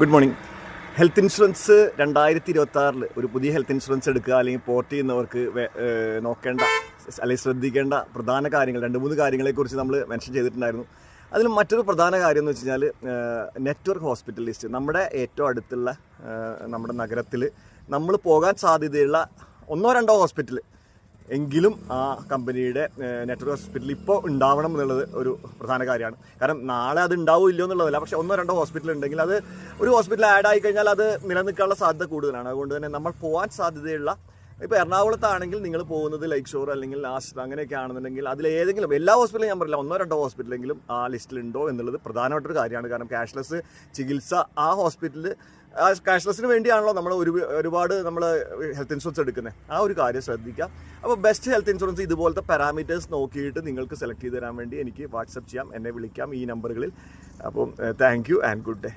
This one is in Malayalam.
Good morning. ഹെൽത്ത് ഇൻഷുറൻസ് 2026 ഒരു പുതിയ ഹെൽത്ത് ഇൻഷുറൻസ് എടുക്കുക അല്ലെങ്കിൽ പോർട്ട് ചെയ്യുന്നവർക്ക് നോക്കേണ്ട അല്ലെങ്കിൽ ശ്രദ്ധിക്കേണ്ട പ്രധാന കാര്യങ്ങൾ 2-3 കാര്യങ്ങളെക്കുറിച്ച് നമ്മൾ മെൻഷൻ ചെയ്തിട്ടുണ്ടായിരുന്നു. അതിൽ മറ്റൊരു പ്രധാന കാര്യം എന്ന് വെച്ച് കഴിഞ്ഞാൽ നെറ്റ്വർക്ക് ഹോസ്പിറ്റൽ ലിസ്റ്റ്. നമ്മുടെ ഏറ്റവും അടുത്തുള്ള നമ്മുടെ നഗരത്തിൽ നമ്മൾ പോകാൻ സാധ്യതയുള്ള 1-2 ഹോസ്പിറ്റൽ എങ്കിലും ആ കമ്പനിയുടെ നെറ്റ്വർക്ക് ഹോസ്പിറ്റൽ ഇപ്പോൾ ഉണ്ടാവണം എന്നുള്ളത് ഒരു പ്രധാന കാര്യമാണ്. കാരണം നാളെ അത് ഉണ്ടാവില്ലോ എന്നുള്ളതല്ല, പക്ഷേ 1-2 ഹോസ്പിറ്റൽ ഉണ്ടെങ്കിൽ അത് ഒരു ഹോസ്പിറ്റൽ ആഡ് ആയി കഴിഞ്ഞാൽ അത് നിലനിൽക്കാനുള്ള സാധ്യത കൂടുതലാണ്. അതുകൊണ്ട് തന്നെ നമ്മൾ പോകാൻ സാധ്യതയുള്ള ഇപ്പോൾ എറണാകുളത്താണെങ്കിൽ നിങ്ങൾ പോകുന്നത് ലൈക്ക് ഷോർ അല്ലെങ്കിൽ ആശ്ര അങ്ങനെയൊക്കെ ആണെന്നുണ്ടെങ്കിൽ അതിലേതെങ്കിലും എല്ലാ ഹോസ്പിറ്റലും ഞാൻ പറയില്ല 1-2 ഹോസ്പിറ്റലെങ്കിലും ആ ലിസ്റ്റിലുണ്ടോ എന്നുള്ളത് പ്രധാനമായിട്ടൊരു കാര്യമാണ്. കാരണം ക്യാഷ്ലെസ് ചികിത്സ ആ ഹോസ്പിറ്റലിൽ ക്യാഷ്ലെസ്സിന് വേണ്ടിയാണല്ലോ നമ്മൾ ഒരുപാട് നമ്മൾ ഹെൽത്ത് ഇൻഷുറൻസ് എടുക്കുന്നത്. ആ ഒരു കാര്യം ശ്രദ്ധിക്കുക. അപ്പോൾ ബെസ്റ്റ് ഹെൽത്ത് ഇൻഷുറൻസ് ഇതുപോലത്തെ പാരാമീറ്റേഴ്സ് നോക്കിയിട്ട് നിങ്ങൾക്ക് സെലക്ട് ചെയ്ത് തരാൻ വേണ്ടി എനിക്ക് വാട്സപ്പ് ചെയ്യാം, എന്നെ വിളിക്കാം ഈ നമ്പറുകളിൽ. അപ്പം thank you and good day.